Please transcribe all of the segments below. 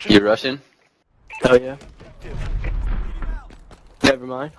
You Russian? Hell yeah. Never mind.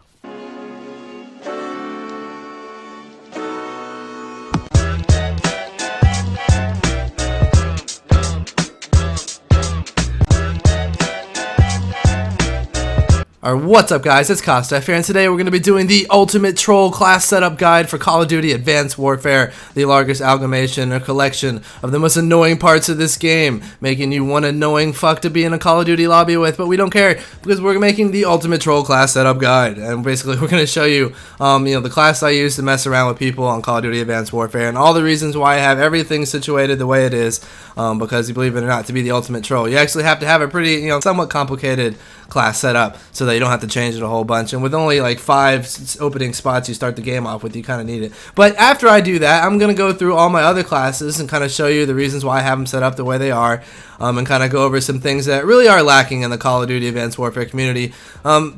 Alright, what's up guys, it's KOSDFF here, and today we're going to be doing the Ultimate Troll class setup guide for Call of Duty Advanced Warfare, the largest amalgamation or collection of the most annoying parts of this game, making you one annoying fuck to be in a Call of Duty lobby with, but we don't care, because we're making the Ultimate Troll class setup guide, and basically we're going to show you, the class I use to mess around with people on Call of Duty Advanced Warfare, and all the reasons why I have everything situated the way it is, because you believe it or not, to be the Ultimate Troll, you actually have to have a pretty, somewhat complicated class setup so that you don't have to change it a whole bunch, and with only like 5 opening spots you start the game off with, you kind of need it. But after I do that, I'm gonna go through all my other classes and kind of show you the reasons why I have them set up the way they are, and kind of go over some things that really are lacking in the Call of Duty Advanced Warfare community.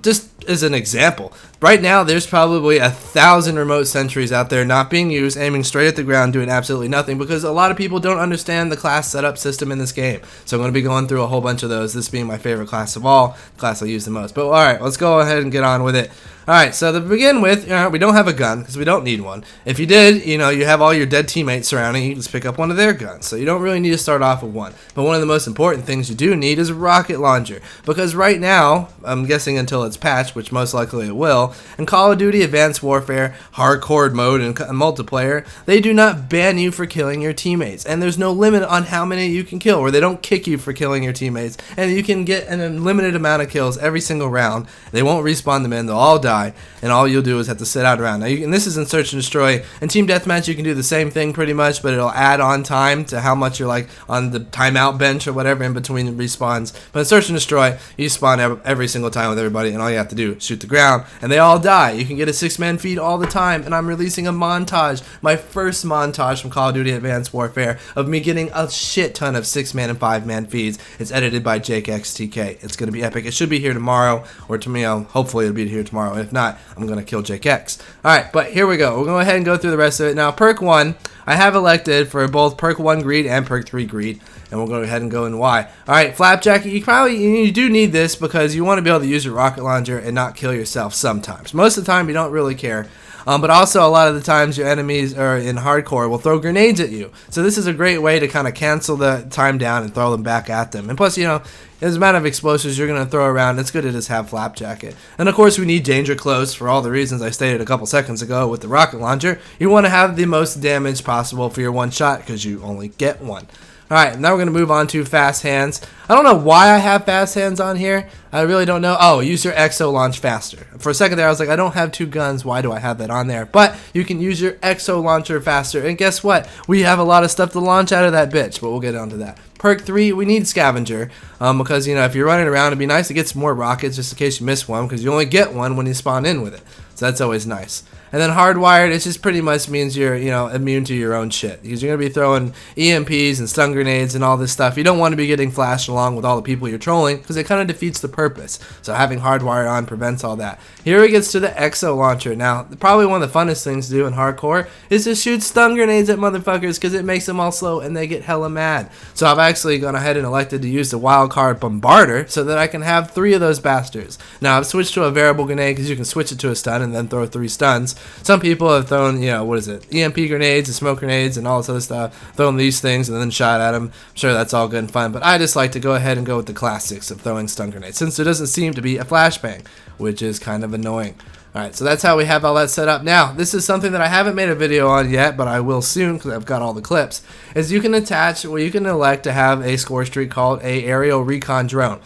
Just as an example, right now there's probably 1,000 remote sentries out there not being used, aiming straight at the ground, doing absolutely nothing, because a lot of people don't understand the class setup system in this game. So I'm going to be going through a whole bunch of those, this being my favorite class of all, the class I use the most. But alright, let's go ahead and get on with it. Alright, so to begin with, we don't have a gun, because we don't need one. If you did, you have all your dead teammates surrounding you, just pick up one of their guns. So you don't really need to start off with one. But one of the most important things you do need is a rocket launcher. Because right now, I'm guessing until it's patched, which most likely it will, in Call of Duty Advanced Warfare, hardcore mode, and multiplayer, they do not ban you for killing your teammates. And there's no limit on how many you can kill, or they don't kick you for killing your teammates. And you can get an unlimited amount of kills every single round. They won't respawn them in, they'll all die. And all you'll do is have to sit out around. Now, and this is in Search and Destroy. In Team Deathmatch, you can do the same thing pretty much, but it'll add on time to how much you're like on the timeout bench or whatever in between the respawns. But in Search and Destroy, you spawn every single time with everybody, and all you have to do is shoot the ground, and they all die. You can get a 6-man feed all the time, and I'm releasing a montage, my first montage from Call of Duty Advanced Warfare, of me getting a shit ton of 6-man and 5-man feeds. It's edited by JERKYXP. It's going to be epic. It should be here tomorrow, or tomorrow. Hopefully it'll be here tomorrow. And if not, I'm going to kill JERKYX. Alright, but here we go. We'll go ahead and go through the rest of it. Now, Perk 1, I have elected for both Perk 1 Greed and Perk 3 Greed, and we'll go ahead and go in why. Alright, Flapjack, you do need this because you want to be able to use your rocket launcher and not kill yourself sometimes. Most of the time, you don't really care. But also, a lot of the times, your enemies are in hardcore will throw grenades at you. So this is a great way to kind of cancel the time down and throw them back at them. And plus, there's the amount of explosives you're going to throw around, it's good to just have Flapjack it. And of course, we need Danger Close for all the reasons I stated a couple seconds ago with the rocket launcher. You want to have the most damage possible for your one shot because you only get one. Alright, now we're going to move on to Fast Hands. I don't know why I have Fast Hands on here. I really don't know. Oh, use your EXO launch faster. For a second there, I was like, I don't have 2 guns. Why do I have that on there? But you can use your EXO launcher faster. And guess what? We have a lot of stuff to launch out of that bitch, but we'll get onto that. Perk 3, we need Scavenger. Because, if you're running around, it'd be nice to get some more rockets just in case you miss one, because you only get one when you spawn in with it. So that's always nice. And then Hardwired, it just pretty much means you're, immune to your own shit. Because you're going to be throwing EMPs and stun grenades and all this stuff. You don't want to be getting flashed along with all the people you're trolling, because it kind of defeats the purpose. So having Hardwired on prevents all that. Here it gets to the EXO launcher. Now, probably one of the funnest things to do in hardcore is to shoot stun grenades at motherfuckers, because it makes them all slow and they get hella mad. So I've actually gone ahead and elected to use the wildcard Bombarder so that I can have 3 of those bastards. Now, I've switched to a variable grenade because you can switch it to a stun and then throw 3 stuns. Some people have thrown, EMP grenades and smoke grenades and all this other stuff, thrown these things and then shot at them. I'm sure that's all good and fun, but I just like to go ahead and go with the classics of throwing stun grenades, since there doesn't seem to be a flashbang, which is kind of annoying. Alright, so that's how we have all that set up. Now, this is something that I haven't made a video on yet, but I will soon because I've got all the clips, is you can you can elect to have a score streak called a aerial recon drone.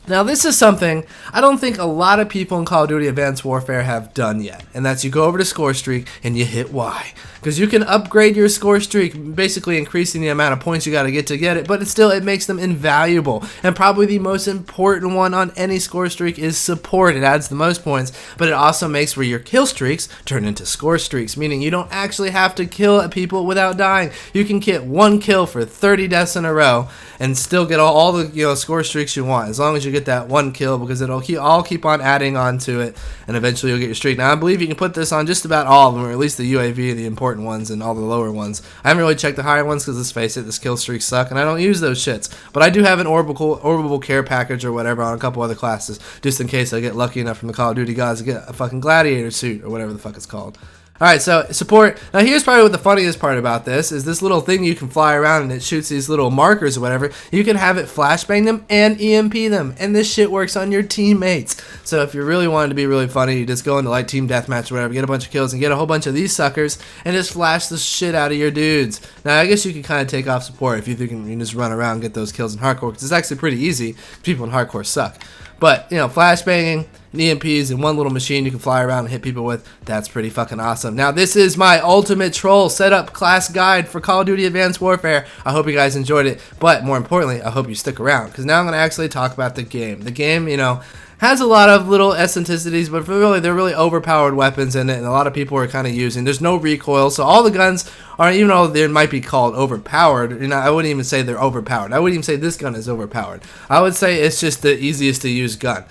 Now, this is something I don't think a lot of people in Call of Duty Advanced Warfare have done yet, and that's you go over to score streak and you hit Y. Because you can upgrade your score streak, basically increasing the amount of points you got to get it, but it makes them invaluable. And probably the most important one on any score streak is support. It adds the most points, but it also makes where your kill streaks turn into score streaks, meaning you don't actually have to kill people without dying. You can get 1 kill for 30 deaths in a row and still get all the score streaks you want, as long as you get that one kill, because it'll all keep on adding on to it, and eventually you'll get your streak. Now I believe you can put this on just about all of them, or at least the UAV, the important ones, and all the lower ones. I haven't really checked the higher ones because, let's face it, the kill streaks suck, and I don't use those shits. But I do have an orbital care package or whatever on a couple other classes, just in case I get lucky enough from the Call of Duty gods to get a fucking gladiator suit or whatever the fuck it's called. Alright, so support. Now here's probably what the funniest part about this is, this little thing you can fly around and it shoots these little markers or whatever. You can have it flashbang them and EMP them, and this shit works on your teammates. So if you really wanted to be really funny, you just go into like team deathmatch or whatever, get a bunch of kills and get a whole bunch of these suckers and just flash the shit out of your dudes. Now I guess you can kind of take off support if you think you can just run around and get those kills in hardcore, because it's actually pretty easy. People in hardcore suck. But, you know, flashbanging and EMPs in one little machine you can fly around and hit people with, that's pretty fucking awesome. Now, this is my ultimate troll setup class guide for Call of Duty Advanced Warfare. I hope you guys enjoyed it, but more importantly, I hope you stick around, because now I'm going to actually talk about the game. The game, you know, has a lot of little eccentricities, but really, they're really overpowered weapons in it, and a lot of people are kind of using. There's no recoil, so all the guns are, even though they might be called overpowered, you know, I wouldn't even say they're overpowered. I wouldn't even say this gun is overpowered. I would say it's just the easiest to use gun.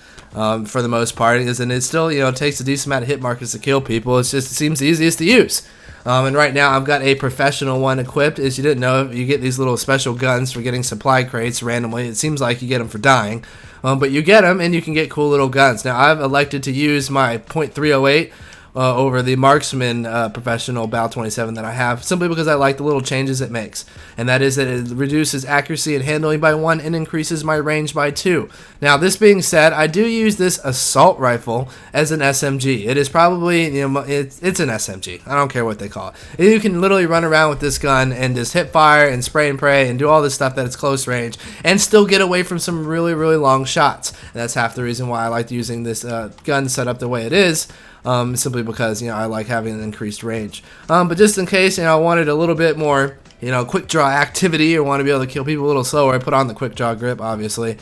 For the most part, and it still, you know, takes a decent amount of hit markers to kill people. It's just, it seems the easiest to use. And right now I've got a professional one equipped. As you didn't know, you get these little special guns for getting supply crates randomly. It seems like you get them for dying, but you get them and you can get cool little guns. Now I've elected to use my .308 over the marksman professional Bal 27 that I have, simply because I like the little changes it makes, and that is that it reduces accuracy and handling by 1 and increases my range by 2. Now, this being said, I do use this assault rifle as an SMG. It is probably, you know, it's an SMG. I don't care what they call it. You can literally run around with this gun and just hit fire and spray and pray and do all this stuff that it's close range and still get away from some really, really long shots. And that's half the reason why I like using this gun set up the way it is. Simply because, you know, I like having an increased range. But just in case, you know, I wanted a little bit more, you know, quick draw activity, or want to be able to kill people a little slower, I put on the quick draw grip, obviously,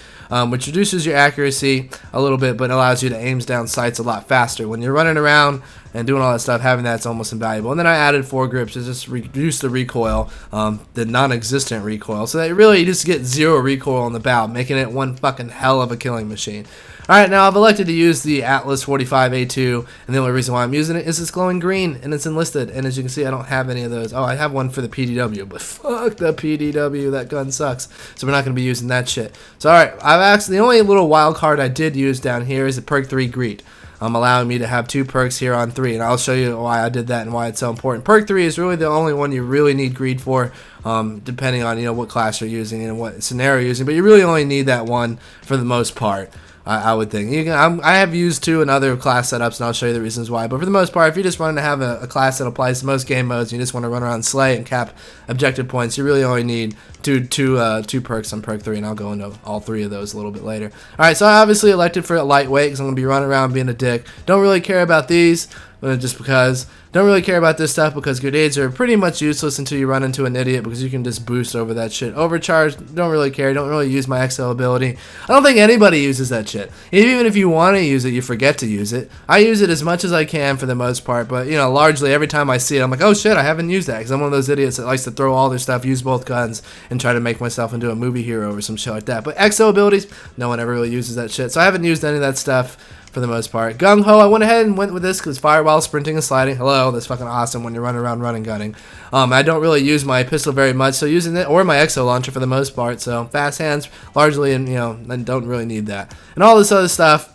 which reduces your accuracy a little bit, but allows you to aim down sights a lot faster. When you're running around and doing all that stuff, having that's almost invaluable. And then I added 4 grips to just reduce the recoil, the non-existent recoil, so that really you just get 0 recoil on the bow, making it one fucking hell of a killing machine. Alright, now I've elected to use the Atlas 45A2, and the only reason why I'm using it is it's glowing green, and it's enlisted, and as you can see, I don't have any of those. Oh, I have one for the PDW, but fuck the PDW, that gun sucks, so we're not going to be using that shit. So alright, I've actually, the only little wild card I did use down here is the perk 3 Greet. Allowing me to have 2 perks here on 3, and I'll show you why I did that and why it's so important. Perk 3 is really the only one you really need greed for, depending on, you know, what class you're using and what scenario you're using, but you really only need that one for the most part. I would think. I have used 2 in other class setups, and I'll show you the reasons why. But for the most part, if you just want to have a class that applies to most game modes, and you just want to run around and slay and cap objective points, you really only need two perks on perk 3, and I'll go into all 3 of those a little bit later. Alright, so I obviously elected for a lightweight, because I'm going to be running around being a dick. Don't really care about these, just because. Don't really care about this stuff because grenades are pretty much useless until you run into an idiot, because you can just boost over that shit. Overcharge, don't really care. Don't really use my XL ability. I don't think anybody uses that shit. Even if you want to use it, you forget to use it. I use it as much as I can for the most part, but, you know, largely every time I see it, I'm like, oh shit, I haven't used that, because I'm one of those idiots that likes to throw all their stuff, use both guns, and try to make myself into a movie hero or some shit like that. But XL abilities, no one ever really uses that shit, so I haven't used any of that stuff for the most part. Gung Ho, I went ahead and went with this because fire while sprinting and sliding. Hello, that's fucking awesome when you're running around running gunning. I don't really use my pistol very much, so using it, or my XO launcher for the most part, so fast hands largely, and, you know, I don't really need that. And all this other stuff,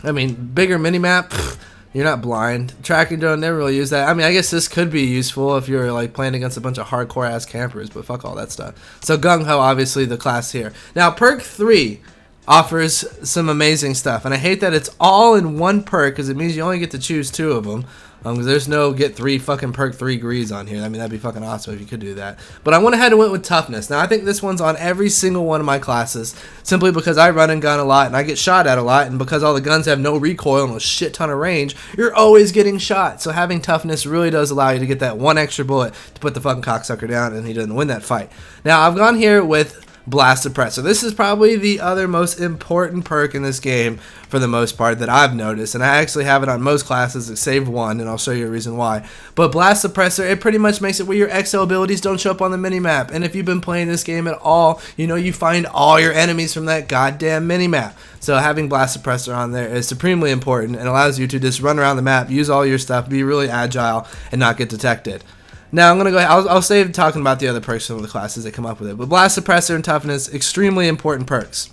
I mean, bigger minimap, you're not blind. Tracking drone, never really use that. I mean, I guess this could be useful if you're like playing against a bunch of hardcore ass campers, but fuck all that stuff. So Gung Ho, obviously the class here. Now perk 3 offers some amazing stuff, and I hate that it's all in one perk, because it means you only get to choose 2 of them, because there's no get 3 fucking perk 3 greeds on here. I mean, that'd be fucking awesome if you could do that. But I went ahead and went with toughness. Now I think this one's on every single one of my classes, simply because I run and gun a lot and I get shot at a lot, and because all the guns have no recoil and a shit ton of range, you're always getting shot. So having toughness really does allow you to get that one extra bullet to put the fucking cocksucker down, and he doesn't win that fight. Now I've gone here with Blast Suppressor. This is probably the other most important perk in this game for the most part that I've noticed, and I actually have it on most classes save one, and I'll show you a reason why. But Blast Suppressor, it pretty much makes it where your XO abilities don't show up on the minimap, and if you've been playing this game at all, you know you find all your enemies from that goddamn minimap. So having Blast Suppressor on there is supremely important and allows you to just run around the map, use all your stuff, be really agile, and not get detected. Now I'm gonna go ahead, I'll save talking about the other perks from the classes that come up with it. But Blast Suppressor and Toughness, extremely important perks.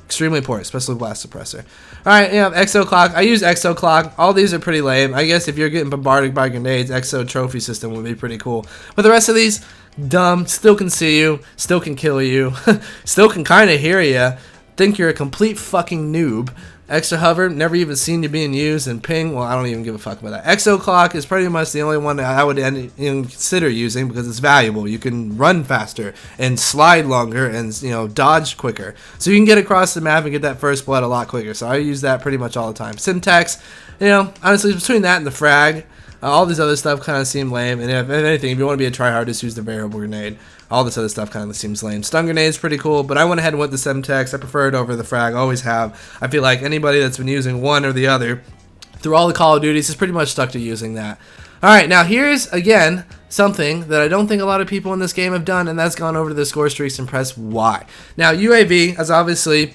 Extremely important, especially Blast Suppressor. Alright, yeah, Exo Clock. I use Exo Clock. All these are pretty lame. I guess if you're getting bombarded by grenades, Exo Trophy System would be pretty cool. But the rest of these, dumb, still can see you, still can kill you, still can kinda hear you, think you're a complete fucking noob. Extra Hover, never even seen you being used, and Ping, well, I don't even give a fuck about that. Exo Clock is pretty much the only one that I would consider using because it's valuable. You can run faster and slide longer and, you know, dodge quicker. So you can get across the map and get that first blood a lot quicker. So I use that pretty much all the time. Simtex, you know, honestly, between that and the frag, all these other stuff kind of seem lame. And if anything, if you want to be a tryhard, just use the variable grenade. All this other stuff kind of seems lame. Stun grenade is pretty cool, but I went ahead and went the Semtex. I prefer it over the frag. Always have. I feel like anybody that's been using one or the other through all the Call of Duties is pretty much stuck to using that. Alright, now here's, again, something that I don't think a lot of people in this game have done, and that's gone over to the score streaks and press Y. Now, UAV is obviously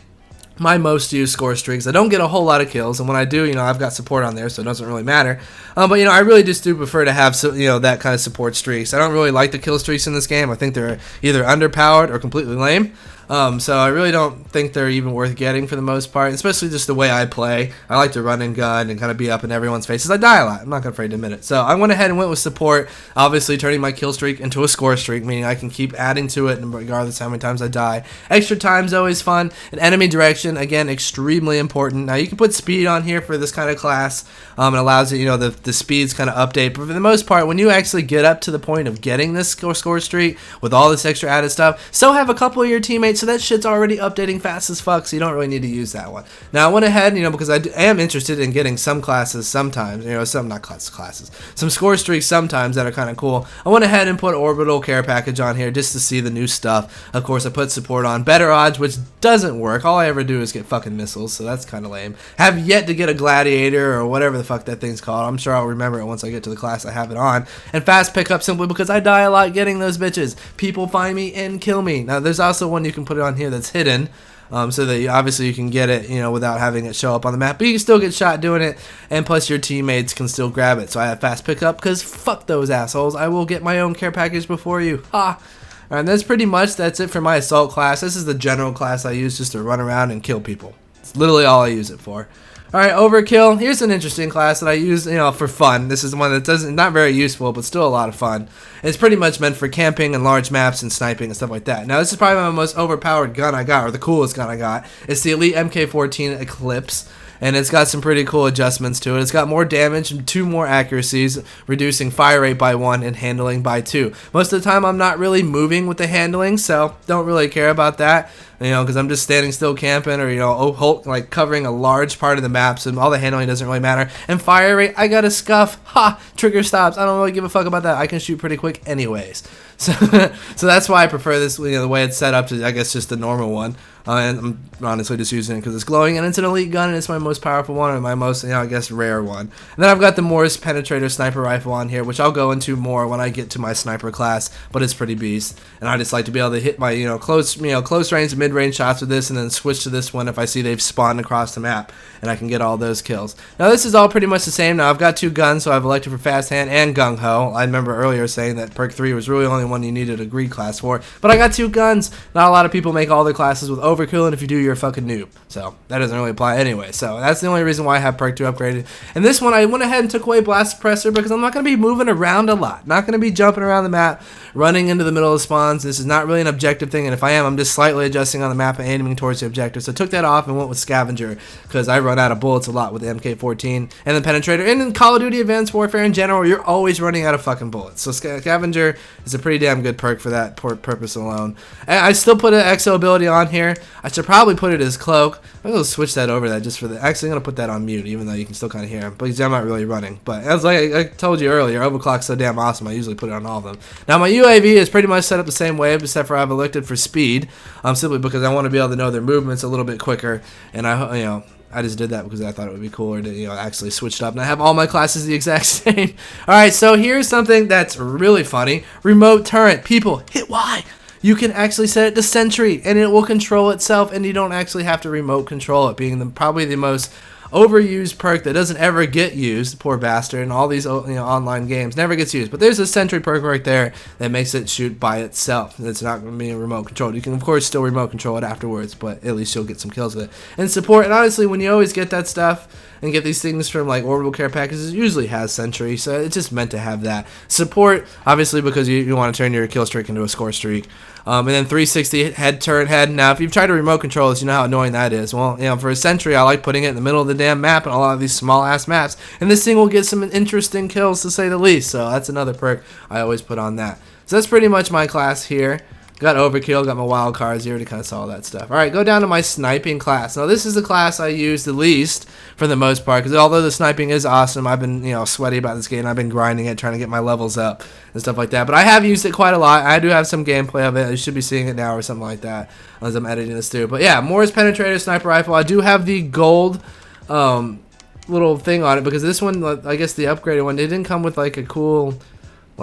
my most used score streaks. I don't get a whole lot of kills, and when I do, you know, I've got support on there, so it doesn't really matter. But, you know, I really just do prefer to have, you know, that kind of support streaks. I don't really like the kill streaks in this game. I think they're either underpowered or completely lame. So I really don't think they're even worth getting for the most part, especially just the way I play. I like to run and gun and kind of be up in everyone's faces. I die a lot. I'm not afraid to admit it. So I went ahead and went with support, obviously turning my kill streak into a score streak, meaning I can keep adding to it regardless how many times I die. Extra time's always fun. And enemy direction, again, extremely important. Now you can put speed on here for this kind of class. It allows it, you know, the speeds kind of update. But for the most part, when you actually get up to the point of getting this score streak with all this extra added stuff, so have a couple of your teammates. So that shit's already updating fast as fuck, so you don't really need to use that one. Now I went ahead, you know, because I am interested in getting some classes sometimes, you know, some not classes, some score streaks sometimes that are kind of cool. I went ahead and put Orbital Care Package on here just to see the new stuff. Of course, I put support on Better Odds, which doesn't work. All I ever do is get fucking missiles, so that's kind of lame. Have yet to get a Gladiator or whatever the fuck that thing's called. I'm sure I'll remember it once I get to the class I have it on. And Fast Pickup simply because I die a lot getting those bitches. People find me and kill me. Now there's also one you can put it on here that's hidden, so that obviously you can get it, you know, without having it show up on the map, but you can still get shot doing it, and plus your teammates can still grab it. So I have fast pickup because fuck those assholes. I will get my own care package before you. Ha! Alright, that's it for my assault class. This is the general class I use just to run around and kill people. It's literally all I use it for. Alright, Overkill. Here's an interesting class that I use, you know, for fun. This is one that not very useful, but still a lot of fun. It's pretty much meant for camping and large maps and sniping and stuff like that. Now, this is probably my most overpowered gun I got, or the coolest gun I got. It's the Elite MK14 Eclipse. And it's got some pretty cool adjustments to it. It's got more damage and 2 more accuracies, reducing fire rate by 1 and handling by 2. Most of the time I'm not really moving with the handling, so don't really care about that, you know, because I'm just standing still camping or, you know, like covering a large part of the map, so all the handling doesn't really matter. And fire rate, I got a SCUF. Ha! Trigger stops. I don't really give a fuck about that. I can shoot pretty quick anyways. So that's why I prefer this, you know, the way it's set up to, I guess, just the normal one. And I'm honestly just using it because it's glowing, and it's an elite gun, and it's my most powerful one, and my most, you know, I guess, rare one. And then I've got the Morse Penetrator Sniper Rifle on here, which I'll go into more when I get to my sniper class, but it's pretty beast. And I just like to be able to hit my, you know, close range and mid-range shots with this, and then switch to this one if I see they've spawned across the map, and I can get all those kills. Now this is all pretty much the same. Now I've got 2 guns, so I've elected for Fast Hand and Gung Ho. I remember earlier saying that perk 3 was really the only one you needed a greed class for, but I got 2 guns. Not a lot of people make all their classes with Overkill, and if you do, you're a fucking noob. So that doesn't really apply anyway. So that's the only reason why I have perk 2 upgraded. And this one, I went ahead and took away Blast Suppressor because I'm not going to be moving around a lot. Not going to be jumping around the map, running into the middle of spawns. This is not really an objective thing, and if I am, I'm just slightly adjusting on the map and aiming towards the objective. So I took that off and went with Scavenger because I run out of bullets a lot with the MK14 and the Penetrator. And in Call of Duty Advanced Warfare in general, you're always running out of fucking bullets. So Scavenger is a pretty pretty damn good perk for that purpose alone. And I still put an exo ability on here. I should probably put it as cloak. I'm going to switch that over that just for the... Actually, I'm going to put that on mute, even though you can still kind of hear him. Because I'm not really running. But as like I told you earlier, overclock's so damn awesome, I usually put it on all of them. Now, my UAV is pretty much set up the same way, except for I've elected for speed. Simply because I want to be able to know their movements a little bit quicker. And I just did that because I thought it would be cooler to, actually switch it up. And I have all my classes the exact same. Alright, so here's something that's really funny. Remote turret. People, hit Y. You can actually set it to sentry, and it will control itself, and you don't actually have to remote control it, being probably the most overused perk that doesn't ever get used, poor bastard, in all these online games. Never gets used. But there's a sentry perk right there that makes it shoot by itself. It's not going to be remote controlled. You can, of course, still remote control it afterwards, but at least you'll get some kills with it. And support, and honestly, when you always get that stuff and get these things from like orbital care packages, it usually has sentry, so it's just meant to have that. Support, obviously, because you want to turn your kill streak into a score streak. And then 360 head turn head. Now, if you've tried to remote control this, you know how annoying that is. Well, for a sentry, I like putting it in the middle of the damn map and a lot of these small ass maps. And this thing will get some interesting kills, to say the least. So that's another perk I always put on that. So that's pretty much my class here. Got Overkill, got my wild cards. You already kind of saw all that stuff. Alright, go down to my sniping class. Now, this is the class I use the least for the most part, because although the sniping is awesome, I've been, sweaty about this game. I've been grinding it, trying to get my levels up and stuff like that. But I have used it quite a lot. I do have some gameplay of it. You should be seeing it now or something like that as I'm editing this too. But yeah, Moore's Penetrator Sniper Rifle. I do have the gold little thing on it, because this one, I guess the upgraded one, it didn't come with like a cool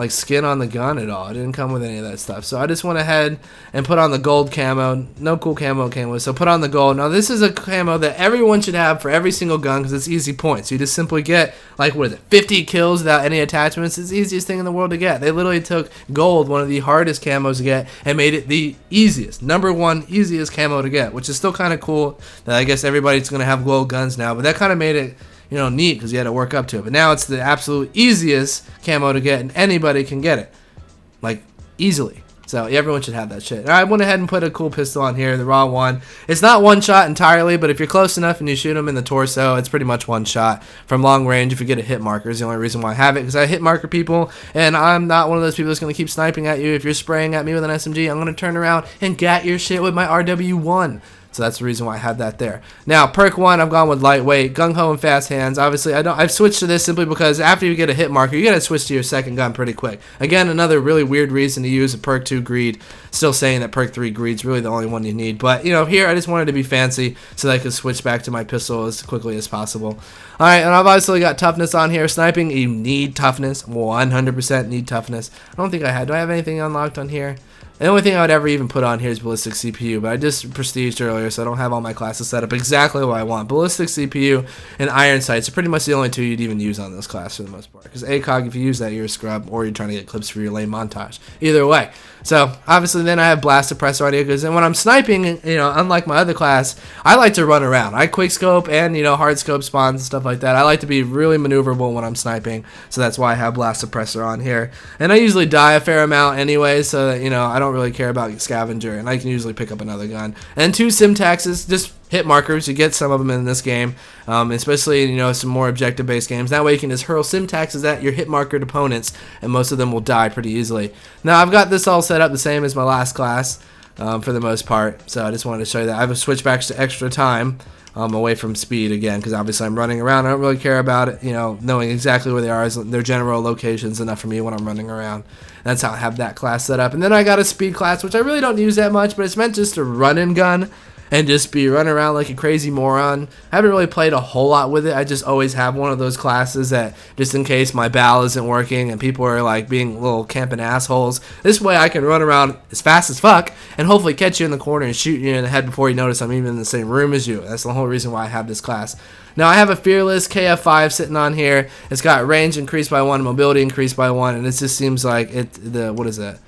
skin on the gun at all. It didn't come with any of that stuff. So I just went ahead and put on the gold camo. No cool camo came with, so put on the gold. Now this is a camo that everyone should have for every single gun, because it's easy points. You just simply get, 50 kills without any attachments. It's the easiest thing in the world to get. They literally took gold, one of the hardest camos to get, and made it the easiest, #1 easiest camo to get, which is still kind of cool that I guess everybody's going to have gold guns now, but that kind of made it neat, because you had to work up to it. But now it's the absolute easiest camo to get, and anybody can get it, easily. So everyone should have that shit. I went ahead and put a cool pistol on here, the raw one. It's not one shot entirely, but if you're close enough and you shoot them in the torso, it's pretty much one shot from long range. If you get a hit marker, is the only reason why I have it, because I hit marker people, and I'm not one of those people that's going to keep sniping at you. If you're spraying at me with an SMG, I'm going to turn around and gat your shit with my RW1. So that's the reason why I have that there. Now, perk 1, I've gone with lightweight, gung-ho, and fast hands. Obviously, I've switched to this simply because after you get a hit marker, you gotta switch to your second gun pretty quick. Again, another really weird reason to use a perk 2 greed. Still saying that perk 3 greed's really the only one you need. But, here I just wanted to be fancy so that I could switch back to my pistol as quickly as possible. Alright, and I've obviously got toughness on here. Sniping, you need toughness. 100% need toughness. I don't think I had. Do I have anything unlocked on here? The only thing I would ever even put on here is ballistic CPU, but I just prestiged earlier, so I don't have all my classes set up exactly what I want. Ballistic CPU and iron sights are pretty much the only two you'd even use on this class for the most part. Because ACOG, if you use that, you're a scrub, or you're trying to get clips for your lame montage. Either way. So, obviously, then I have blast suppressor on here, because then when I'm sniping, unlike my other class, I like to run around. I quick scope and, hard scope spawns and stuff like that. I like to be really maneuverable when I'm sniping, so that's why I have blast suppressor on here. And I usually die a fair amount anyway, so that, I don't really care about scavenger, and I can usually pick up another gun. And 2 syntaxes, just hit markers. You get some of them in this game, especially in some more objective based games. That way you can just hurl syntaxes at your hit markered opponents, and most of them will die pretty easily. Now I've got this all set up the same as my last class for the most part, so I just wanted to show you that. I've switched back to extra time away from speed again, because obviously I'm running around. I don't really care about it, knowing exactly where they are. Their general locations enough for me when I'm running around. That's how I have that class set up. And then I got a speed class, which I really don't use that much, but it's meant just to run and gun and just be running around like a crazy moron. I haven't really played a whole lot with it. I just always have one of those classes that, just in case my BAL isn't working and people are being little camping assholes, this way I can run around as fast as fuck and hopefully catch you in the corner and shoot you in the head before you notice I'm even in the same room as you. That's the whole reason why I have this class. Now I have a Fearless KF5 sitting on here. It's got range increased by 1, mobility increased by 1, and it just seems like what is that?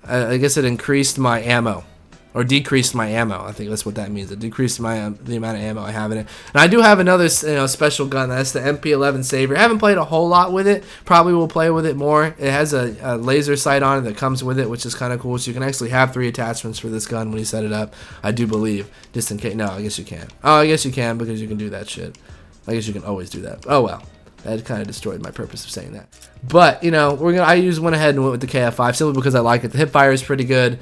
I guess it increased my ammo. Or decreased my ammo. I think that's what that means. It decreased the amount of ammo I have in it. And I do have another special gun. That's the MP11 Savior. I haven't played a whole lot with it. Probably will play with it more. It has a laser sight on it that comes with it, which is kind of cool. So you can actually have 3 attachments for this gun when you set it up. I do believe. Just in case. No, I guess you can't. Oh, I guess you can, because you can do that shit. I guess you can always do that. Oh well. That kind of destroyed my purpose of saying that. But, you know, went ahead and went with the KF5 simply because I like it. The hip fire is pretty good.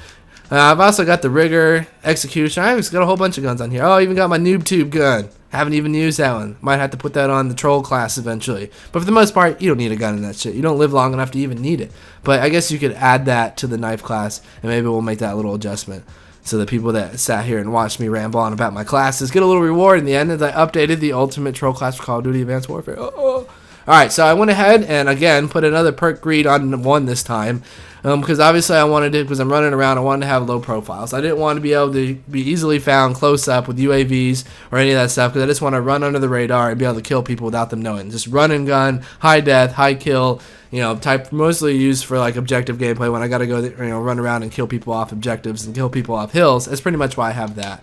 I've also got the Rigger, Execution. I've just got a whole bunch of guns on here. Oh, I even got my Noob Tube gun. Haven't even used that one. Might have to put that on the Troll class eventually. But for the most part, you don't need a gun in that shit. You don't live long enough to even need it. But I guess you could add that to the knife class, and maybe we'll make that little adjustment. So the people that sat here and watched me ramble on about my classes get a little reward in the end as I updated the ultimate troll class for Call of Duty Advanced Warfare. Alright, so I went ahead and again put another perk greed on 1 this time. Because obviously I wanted it, because I'm running around, I wanted to have low profiles. I didn't want to be able to be easily found close up with UAVs or any of that stuff, because I just want to run under the radar and be able to kill people without them knowing. Just run and gun, high death, high kill, you know, type mostly used for like objective gameplay when I got to go, you know, run around and kill people off objectives and kill people off hills. That's pretty much why I have that.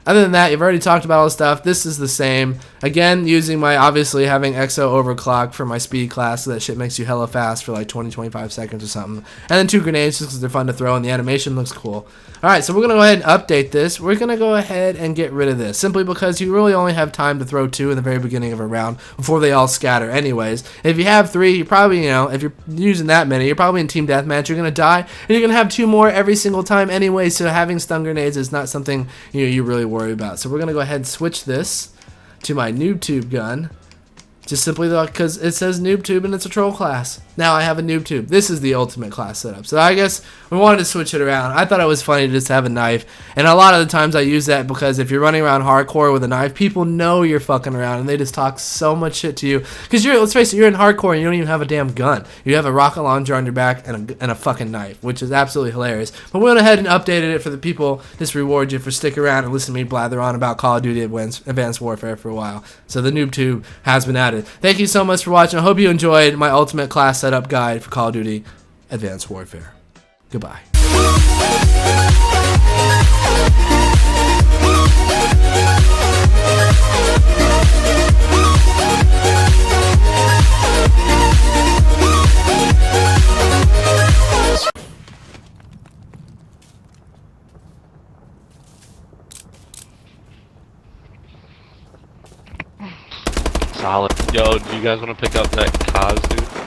Other than that, you've already talked about all the stuff. This is the same. Again, using my, obviously, having EXO overclock for my speed class, so that shit makes you hella fast for like 20-25 seconds or something. And then 2 grenades just because they're fun to throw and the animation looks cool. Alright, so we're going to go ahead and update this. We're going to go ahead and get rid of this, simply because you really only have time to throw 2 in the very beginning of a round before they all scatter anyways. If you have 3, you probably, you know, if you're using that many, you're probably in team deathmatch, you're going to die, and you're going to have 2 more every single time anyway, so having stun grenades is not something, you know, you really worry about. So we're going to go ahead and switch this to my Noob Tube gun. Just simply because it says Noob Tube and it's a troll class. Now I have a Noob Tube. This is the ultimate class setup. So I guess we wanted to switch it around. I thought it was funny to just have a knife. And a lot of the times I use that because if you're running around hardcore with a knife, people know you're fucking around and they just talk so much shit to you. Because let's face it, you're in hardcore and you don't even have a damn gun. You have a rocket launcher on your back and a fucking knife, which is absolutely hilarious. But we went ahead and updated it for the people. Just reward you for sticking around and listening to me blather on about Call of Duty Advanced Warfare for a while. So the Noob Tube has been added. Thank you so much for watching. I hope you enjoyed my ultimate class setup guide for Call of Duty Advanced Warfare. Goodbye. Solid. Yo, do you guys want to pick up that KOS, dude?